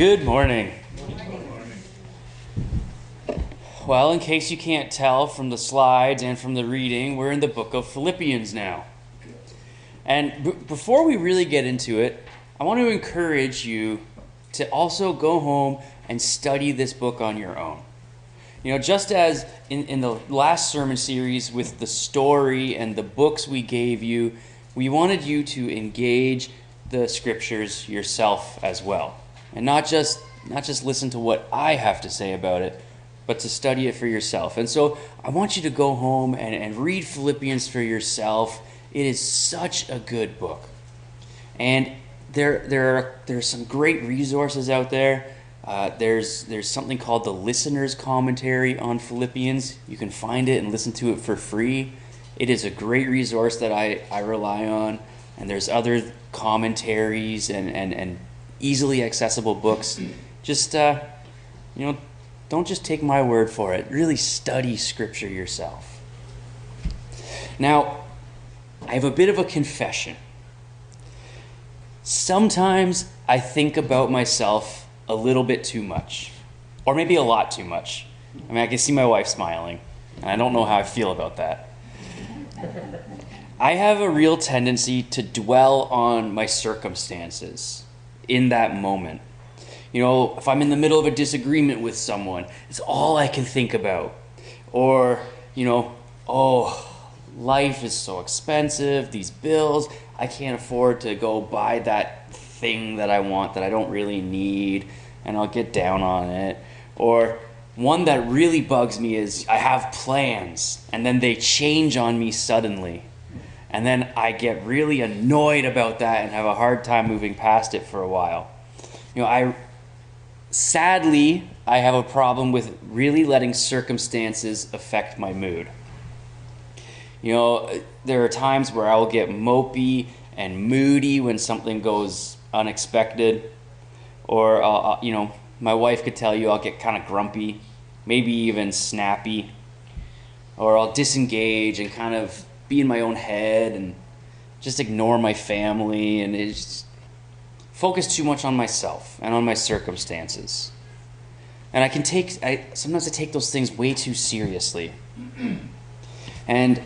Good morning. Well, in case you can't tell from the slides and from the reading, we're in the book of Philippians now. And before we really get into it, I want to encourage you to also go home and study this book on your own. You know, just as in the last sermon series with the story and the books we gave you, we wanted you to engage the scriptures yourself as well. And not just listen to what I have to say about it, but to study it for yourself. And so I want you to go home and read Philippians for yourself. It is such a good book. And there's some great resources out there. There's something called the Listener's Commentary on Philippians. You can find it and listen to it for free. It is a great resource that I rely on. And there's other commentaries and easily accessible books. Just, don't just take my word for it. Really study Scripture yourself. Now, I have a bit of a confession. Sometimes I think about myself a little bit too much, or maybe a lot too much. I mean, I can see my wife smiling, and I don't know how I feel about that. I have a real tendency to dwell on my circumstances in that moment. You know, if I'm in the middle of a disagreement with someone, it's all I can think about. Or, life is so expensive, these bills, I can't afford to go buy that thing that I want that I don't really need, and I'll get down on it. Or one that really bugs me is I have plans, and then they change on me suddenly. And then I get really annoyed about that and have a hard time moving past it for a while. Sadly, I have a problem with really letting circumstances affect my mood. There are times where I will get mopey and moody when something goes unexpected. Or, my wife could tell you I'll get kind of grumpy, maybe even snappy. Or I'll disengage and kind of be in my own head and just ignore my family and just focus too much on myself and on my circumstances. And sometimes I take those things way too seriously. And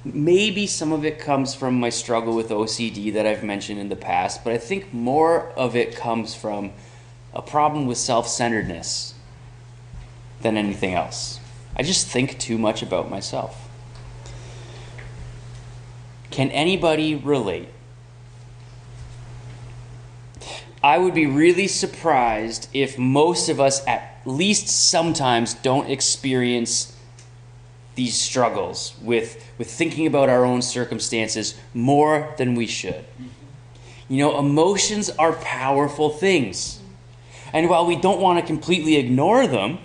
maybe some of it comes from my struggle with OCD that I've mentioned in the past, but I think more of it comes from a problem with self-centeredness than anything else. I just think too much about myself. Can anybody relate? I would be really surprised if most of us at least sometimes don't experience these struggles with thinking about our own circumstances more than we should. Emotions are powerful things. And while we don't want to completely ignore them,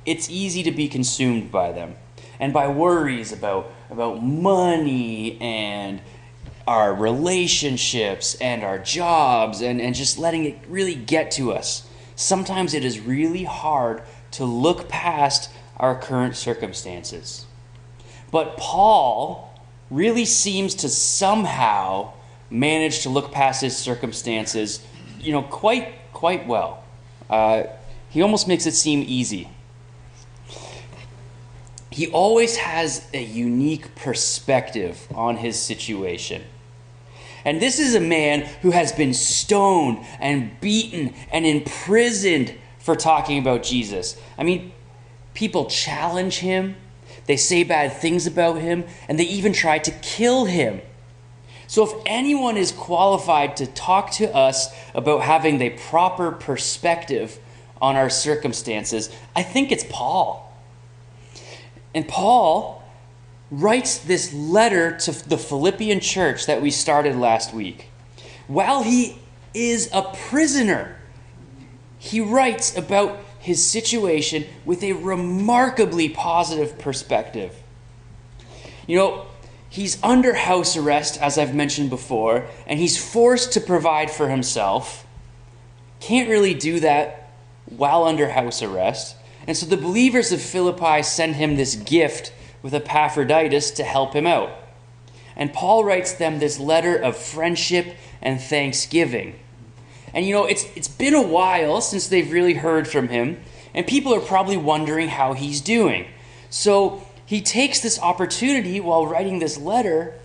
it's easy to be consumed by them and by worries about money and our relationships and our jobs and just letting it really get to us. Sometimes it is really hard to look past our current circumstances. But Paul really seems to somehow manage to look past his circumstances, quite well. He almost makes it seem easy. He always has a unique perspective on his situation. And this is a man who has been stoned and beaten and imprisoned for talking about Jesus. I mean, people challenge him, they say bad things about him, and they even try to kill him. So if anyone is qualified to talk to us about having the proper perspective on our circumstances, I think it's Paul. And Paul writes this letter to the Philippian church that we started last week. While he is a prisoner, he writes about his situation with a remarkably positive perspective. He's under house arrest, as I've mentioned before, and he's forced to provide for himself. Can't really do that while under house arrest. And so the believers of Philippi send him this gift with Epaphroditus to help him out. And Paul writes them this letter of friendship and thanksgiving. And it's been a while since they've really heard from him, and people are probably wondering how he's doing. So he takes this opportunity while writing this letter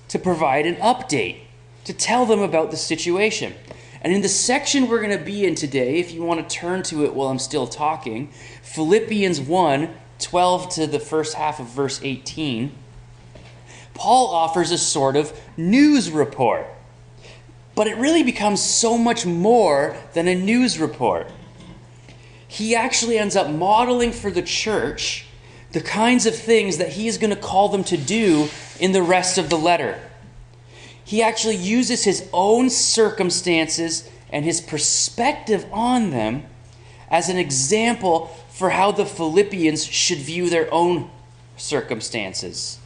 to provide an update, to tell them about the situation. And in the section we're going to be in today, if you want to turn to it while I'm still talking, Philippians 1:12 to the first half of verse 18, Paul offers a sort of news report. But it really becomes so much more than a news report. He actually ends up modeling for the church the kinds of things that he is going to call them to do in the rest of the letter. He actually uses his own circumstances and his perspective on them as an example for how the Philippians should view their own circumstances.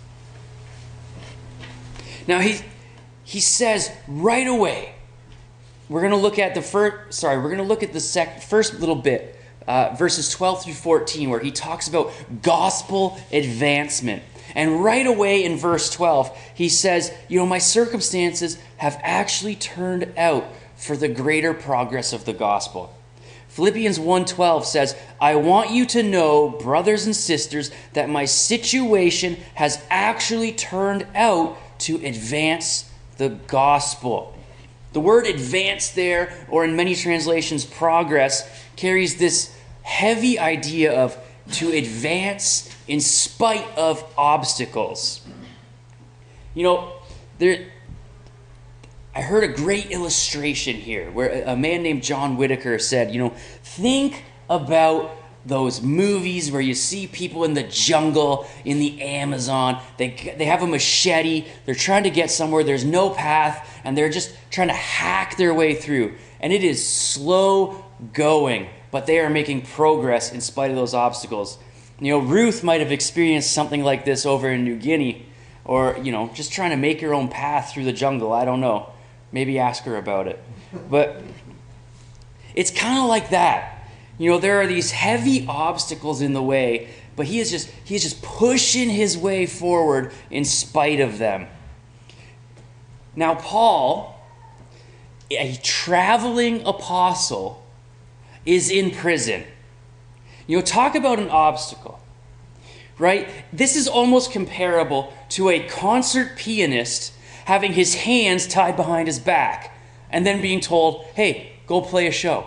Now he says right away, we're going to look at the first little bit, verses 12 through 14, where he talks about gospel advancement. And right away in verse 12, he says, my circumstances have actually turned out for the greater progress of the gospel. Philippians 1:12 says, I want you to know, brothers and sisters, that my situation has actually turned out to advance the gospel. The word advance there, or in many translations, progress, carries this heavy idea of to advance in spite of obstacles. I heard a great illustration here where a man named John Whitaker said, think about those movies where you see people in the jungle, in the Amazon. They have a machete. They're trying to get somewhere. There's no path, and they're just trying to hack their way through. And it is slow going, but they are making progress in spite of those obstacles. Ruth might have experienced something like this over in New Guinea, or, just trying to make her own path through the jungle. I don't know. Maybe ask her about it. But it's kind of like that. There are these heavy obstacles in the way, but he is just pushing his way forward in spite of them. Now, Paul, a traveling apostle, is in prison. Talk about an obstacle, right? This is almost comparable to a concert pianist having his hands tied behind his back and then being told, hey, go play a show.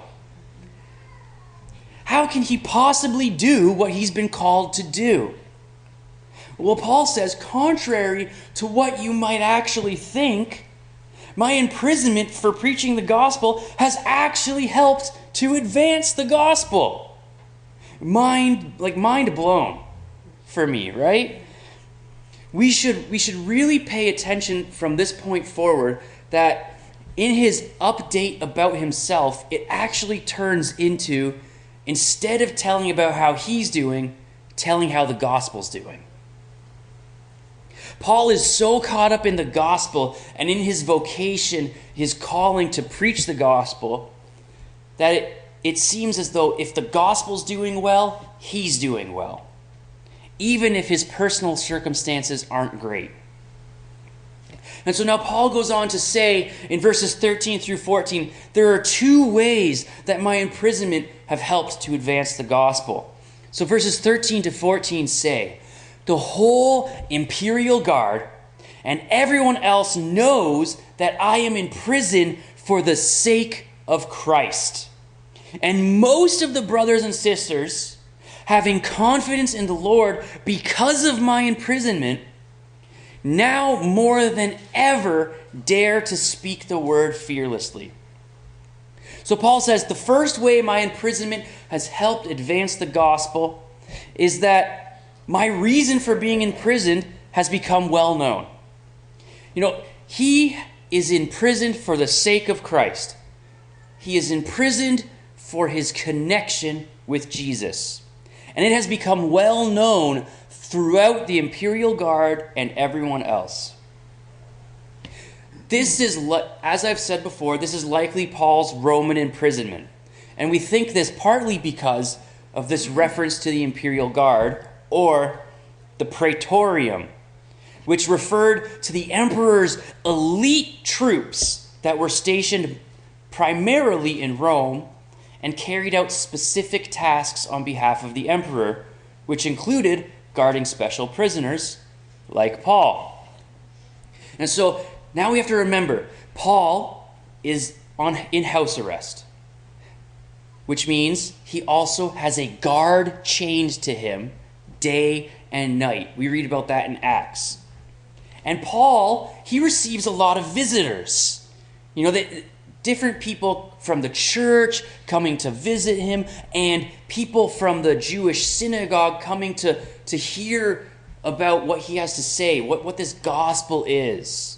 How can he possibly do what he's been called to do? Well, Paul says, contrary to what you might actually think, my imprisonment for preaching the gospel has actually helped to advance the gospel. Mind blown for me, right? We should really pay attention from this point forward that in his update about himself, it actually turns into, instead of telling about how he's doing, telling how the gospel's doing. Paul is so caught up in the gospel and in his vocation, his calling to preach the gospel, that it seems as though if the gospel's doing well, he's doing well, even if his personal circumstances aren't great. And so now Paul goes on to say in verses 13 through 14, there are two ways that my imprisonment have helped to advance the gospel. So verses 13 to 14 say, the whole imperial guard and everyone else knows that I am in prison for the sake of Christ. And most of the brothers and sisters, having confidence in the Lord because of my imprisonment, now more than ever dare to speak the word fearlessly. So Paul says the first way my imprisonment has helped advance the gospel is that my reason for being imprisoned has become well known. He is imprisoned for the sake of Christ. He is imprisoned for his connection with Jesus. And it has become well known throughout the imperial guard and everyone else. This is, as I've said before, this is likely Paul's Roman imprisonment. And we think this partly because of this reference to the imperial guard, or the praetorium, which referred to the emperor's elite troops that were stationed primarily in Rome and carried out specific tasks on behalf of the emperor, which included guarding special prisoners like Paul. And so now we have to remember, Paul is in house arrest, which means he also has a guard chained to him day and night. We read about that in Acts. And Paul, he receives a lot of visitors. Different people from the church coming to visit him, and people from the Jewish synagogue coming to hear about what he has to say, what this gospel is.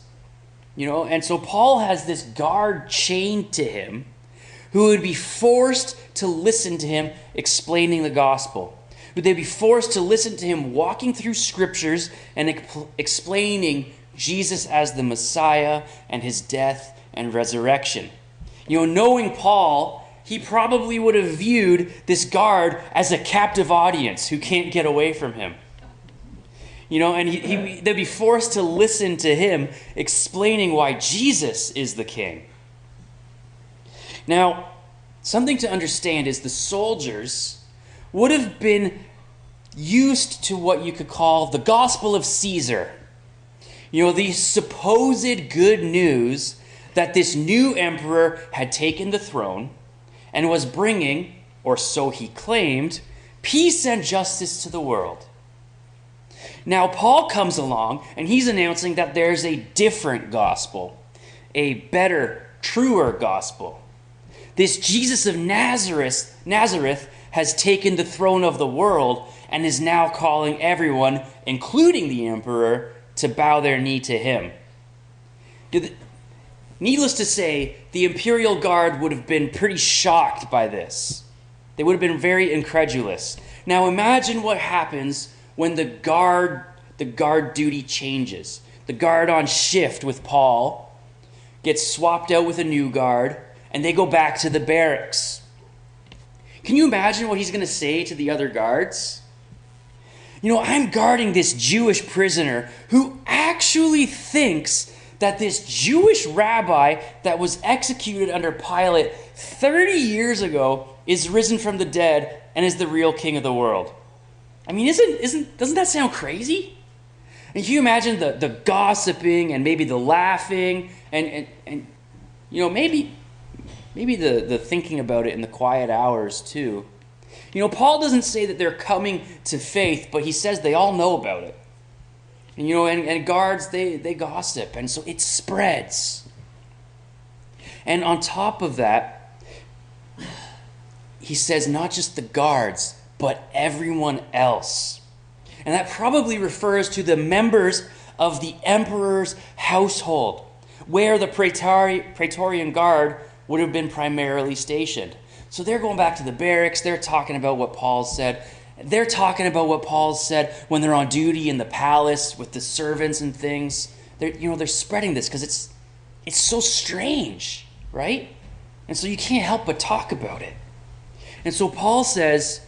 And so Paul has this guard chained to him who would be forced to listen to him explaining the gospel. Would they be forced to listen to him walking through scriptures and explaining Jesus as the Messiah and his death and resurrection? Knowing Paul, he probably would have viewed this guard as a captive audience who can't get away from him. And they'd be forced to listen to him explaining why Jesus is the king. Now, something to understand is the soldiers would have been used to what you could call the gospel of Caesar. The supposed good news that this new emperor had taken the throne and was bringing, or so he claimed, peace and justice to the world. Now, Paul comes along and he's announcing that there's a different gospel, a better, truer gospel. This Jesus of Nazareth has taken the throne of the world and is now calling everyone, including the emperor, to bow their knee to him. Needless to say, the imperial guard would have been pretty shocked by this. They would have been very incredulous. Now imagine what happens when the guard duty changes. The guard on shift with Paul gets swapped out with a new guard, and they go back to the barracks. Can you imagine what he's going to say to the other guards? I'm guarding this Jewish prisoner who actually thinks that this Jewish rabbi that was executed under Pilate 30 years ago is risen from the dead and is the real king of the world. I mean, doesn't that sound crazy? And can you imagine the gossiping and maybe the laughing and maybe the thinking about it in the quiet hours too. Paul doesn't say that they're coming to faith, but he says they all know about it. And guards, they gossip, and so it spreads. And on top of that, he says not just the guards, but everyone else. And that probably refers to the members of the emperor's household, where the Praetorian Guard would have been primarily stationed. So they're going back to the barracks, they're talking about what Paul said. They're talking about what Paul said when they're on duty in the palace with the servants and things. They're spreading this because it's so strange, right? And so you can't help but talk about it. And so Paul says,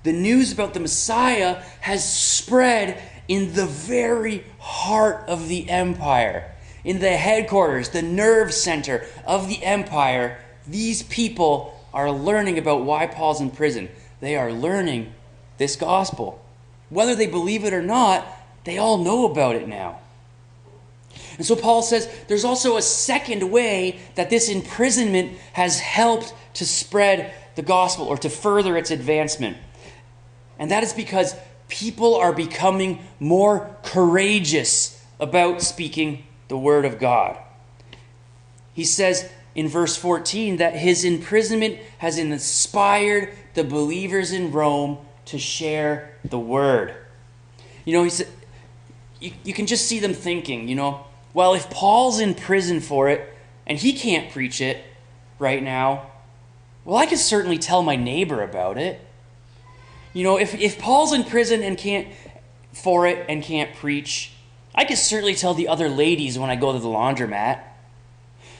the news about the Messiah has spread in the very heart of the empire. In the headquarters, the nerve center of the empire, these people are learning about why Paul's in prison. They are learning this gospel. Whether they believe it or not, they all know about it now. And so Paul says there's also a second way that this imprisonment has helped to spread the gospel or to further its advancement. And that is because people are becoming more courageous about speaking the word of God. He says in verse 14 that his imprisonment has inspired the believers in Rome to share the word. He said, you can just see them thinking, well, if Paul's in prison for it and he can't preach it right now, well, I could certainly tell my neighbor about it. If Paul's in prison and can't preach, I could certainly tell the other ladies when I go to the laundromat.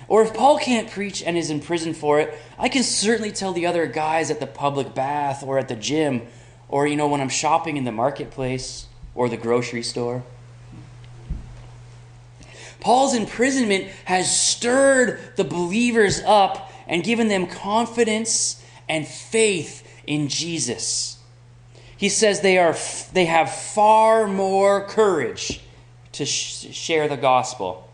Or if Paul can't preach and is in prison for it, I can certainly tell the other guys at the public bath or at the gym or, when I'm shopping in the marketplace or the grocery store. Paul's imprisonment has stirred the believers up and given them confidence and faith in Jesus. He says they have far more courage to share the gospel.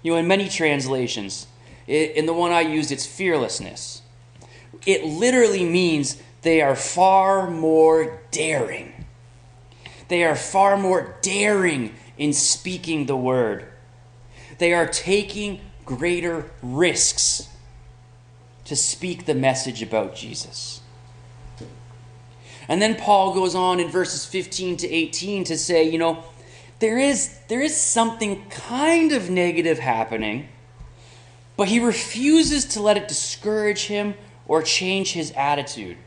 In many translations, in the one I used, it's fearlessness. It literally means they are far more daring. They are far more daring in speaking the word. They are taking greater risks to speak the message about Jesus. And then Paul goes on in verses 15 to 18 to say, there is something kind of negative happening, but he refuses to let it discourage him or change his attitude.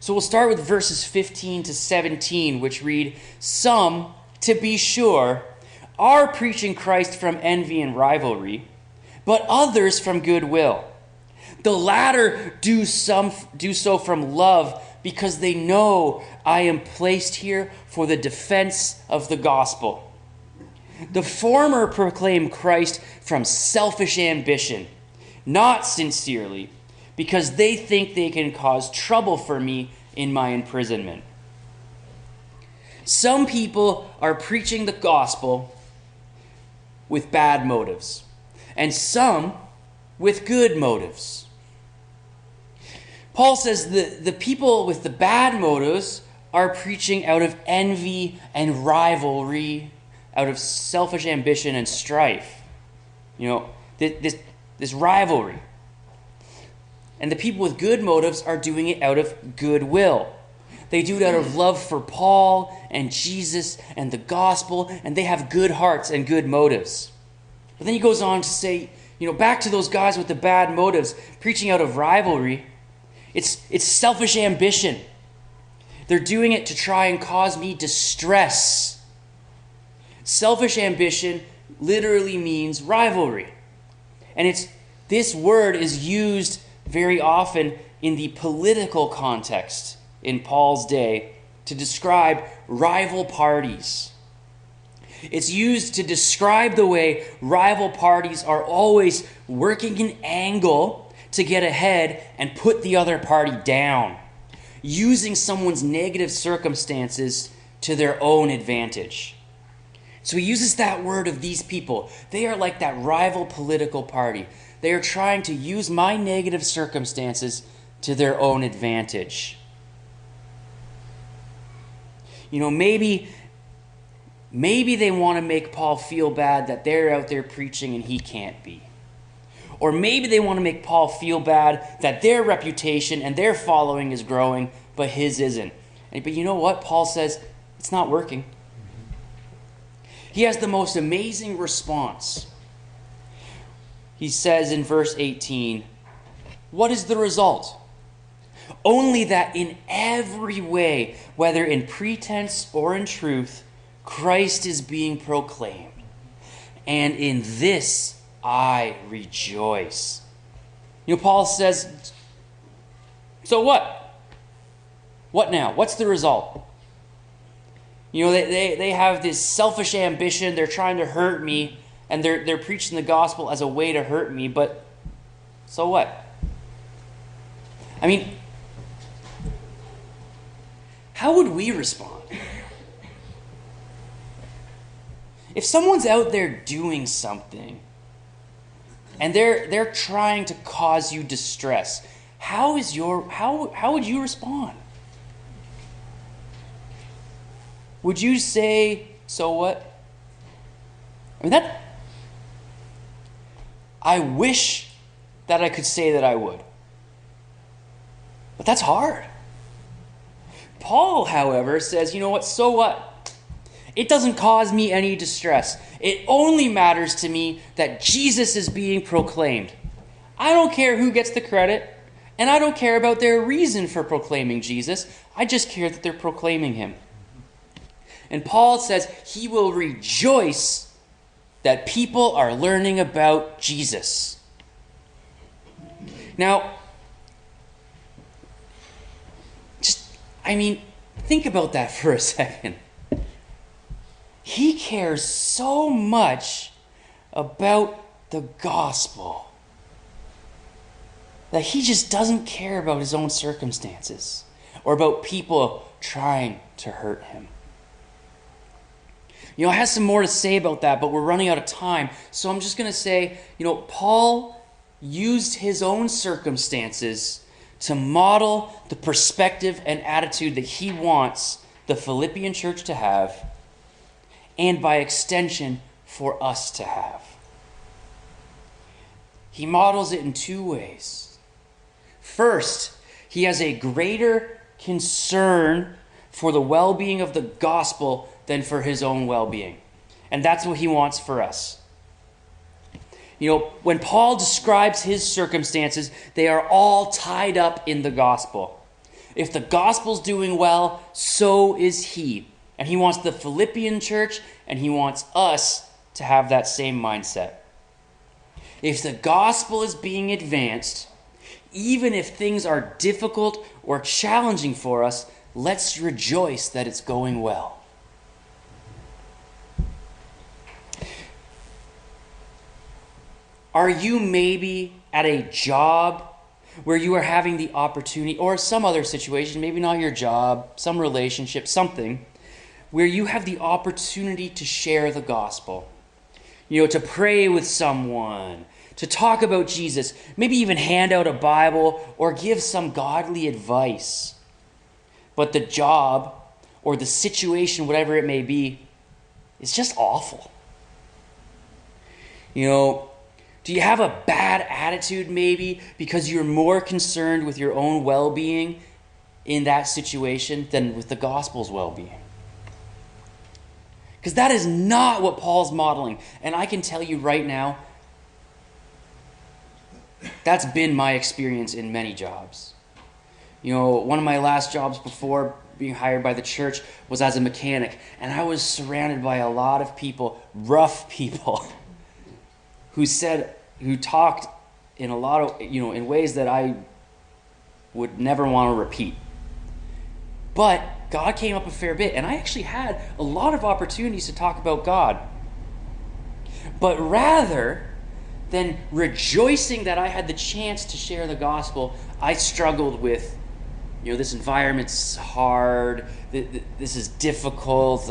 So we'll start with verses 15 to 17, which read, "Some, to be sure, are preaching Christ from envy and rivalry, but others from goodwill. The latter do so from love, because they know I am placed here for the defense of the gospel. The former proclaim Christ from selfish ambition, not sincerely, because they think they can cause trouble for me in my imprisonment. Some people are preaching the gospel with bad motives, and some with good motives." Paul says the people with the bad motives are preaching out of envy and rivalry, out of selfish ambition and strife. This rivalry. And the people with good motives are doing it out of goodwill. They do it out of love for Paul and Jesus and the gospel, and they have good hearts and good motives. But then he goes on to say, back to those guys with the bad motives, preaching out of rivalry. It's selfish ambition. They're doing it to try and cause me distress. Selfish ambition literally means rivalry. And this word is used very often in the political context in Paul's day to describe rival parties. It's used to describe the way rival parties are always working an angle to get ahead and put the other party down, using someone's negative circumstances to their own advantage. So he uses that word of these people. They are like that rival political party. They are trying to use my negative circumstances to their own advantage. Maybe they want to make Paul feel bad that they're out there preaching and he can't be. Or maybe they want to make Paul feel bad that their reputation and their following is growing, but his isn't. But you know what? Paul says, it's not working. He has the most amazing response. He says in verse 18, "What is the result? Only that in every way, whether in pretense or in truth, Christ is being proclaimed. And in this I rejoice." Paul says, so what? What now? What's the result? They have this selfish ambition. They're trying to hurt me, and they're preaching the gospel as a way to hurt me, but so what? How would we respond? If someone's out there doing something and they're trying to cause you distress, how would you respond? Would you say, so what? I wish that I could say that I would. But that's hard. Paul, however, says, so what? It doesn't cause me any distress. It only matters to me that Jesus is being proclaimed. I don't care who gets the credit, and I don't care about their reason for proclaiming Jesus. I just care that they're proclaiming him. And Paul says he will rejoice that people are learning about Jesus. Now, think about that for a second. He cares so much about the gospel. That he just doesn't care about his own circumstances or about people trying to hurt him. I have some more to say about that, but we're running out of time. So I'm just going to say, Paul used his own circumstances to model the perspective and attitude that he wants the Philippian church to have, and by extension, for us to have. He models it in two ways. First, he has a greater concern for the well-being of the gospel than for his own well-being. And that's what he wants for us. When Paul describes his circumstances, they are all tied up in the gospel. If the gospel's doing well, so is he. And he wants the Philippian church, and he wants us to have that same mindset. If the gospel is being advanced, even if things are difficult or challenging for us, let's rejoice that it's going well. Are you maybe at a job where you are having the opportunity, or some other situation, maybe not your job, some relationship, something, where you have the opportunity to share the gospel? To pray with someone, to talk about Jesus, maybe even hand out a Bible or give some godly advice. But the job or the situation, whatever it may be, is just awful. Do you have a bad attitude maybe because you're more concerned with your own well-being in that situation than with the gospel's well-being? Because that is not what Paul's modeling. And I can tell you right now, that's been my experience in many jobs. One of my last jobs before being hired by the church was as a mechanic. And I was surrounded by a lot of people, rough people, who talked in a lot of, in ways that I would never want to repeat. But God came up a fair bit, and I actually had a lot of opportunities to talk about God. But rather than rejoicing that I had the chance to share the gospel, I struggled with, this environment's hard, this is difficult.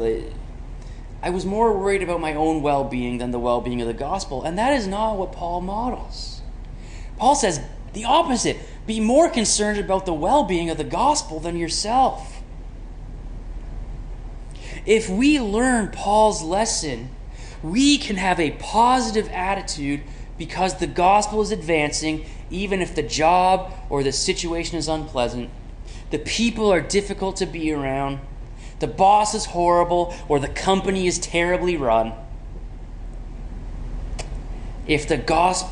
I was more worried about my own well-being than the well-being of the gospel, and that is not what Paul models. Paul says the opposite. Be more concerned about the well-being of the gospel than yourself. If we learn Paul's lesson, we can have a positive attitude because the gospel is advancing, even if the job or the situation is unpleasant, the people are difficult to be around, the boss is horrible, or the company is terribly run. If the gospel...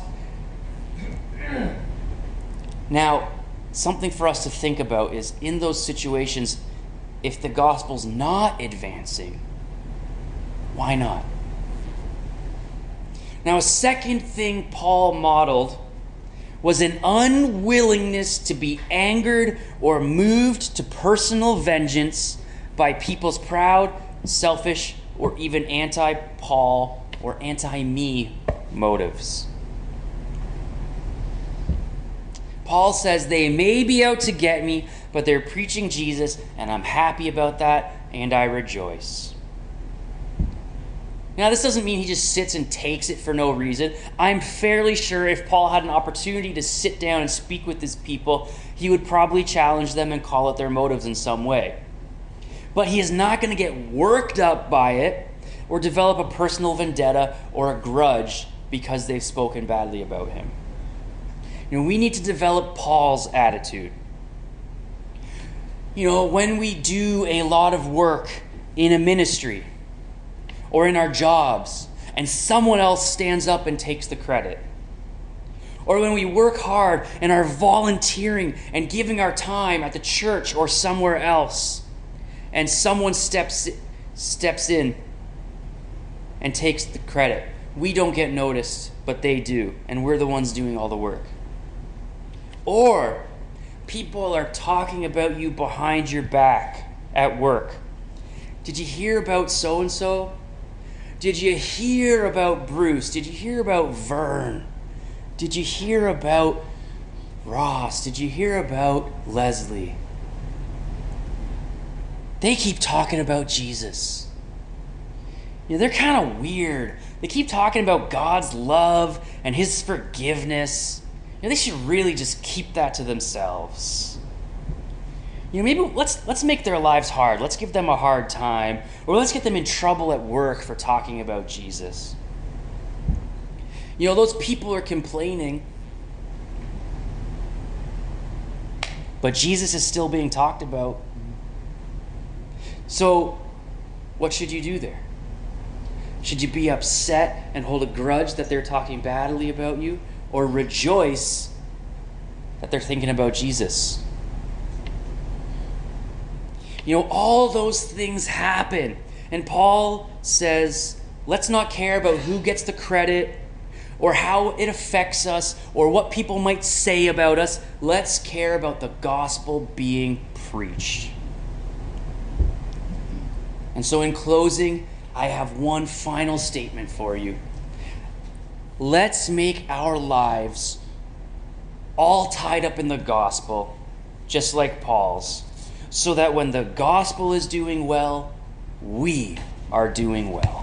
Now, something for us to think about is, in those situations, if the gospel's not advancing, why not? Now, a second thing Paul modeled was an unwillingness to be angered or moved to personal vengeance by people's proud, selfish, or even anti-Paul or anti-me motives. Paul says they may be out to get me, but they're preaching Jesus, and I'm happy about that, and I rejoice. Now, this doesn't mean he just sits and takes it for no reason. I'm fairly sure if Paul had an opportunity to sit down and speak with his people, he would probably challenge them and call out their motives in some way. But he is not going to get worked up by it or develop a personal vendetta or a grudge because they've spoken badly about him. We need to develop Paul's attitude. When we do a lot of work in a ministry or in our jobs and someone else stands up and takes the credit, or when we work hard and are volunteering and giving our time at the church or somewhere else, and someone steps in and takes the credit, we don't get noticed, but they do, and we're the ones doing all the work. Or people are talking about you behind your back at work. Did you hear about so-and-so? Did you hear about Bruce? Did you hear about Vern? Did you hear about Ross? Did you hear about Leslie? They keep talking about Jesus. They're kind of weird. They keep talking about God's love and his forgiveness. They should really just keep that to themselves. Maybe let's make their lives hard. Let's give them a hard time. Or let's get them in trouble at work for talking about Jesus. Those people are complaining. But Jesus is still being talked about. So, what should you do there? Should you be upset and hold a grudge that they're talking badly about you? Or rejoice that they're thinking about Jesus? All those things happen. And Paul says, let's not care about who gets the credit or how it affects us or what people might say about us. Let's care about the gospel being preached. And so in closing, I have one final statement for you. Let's make our lives all tied up in the gospel, just like Paul's, so that when the gospel is doing well, we are doing well.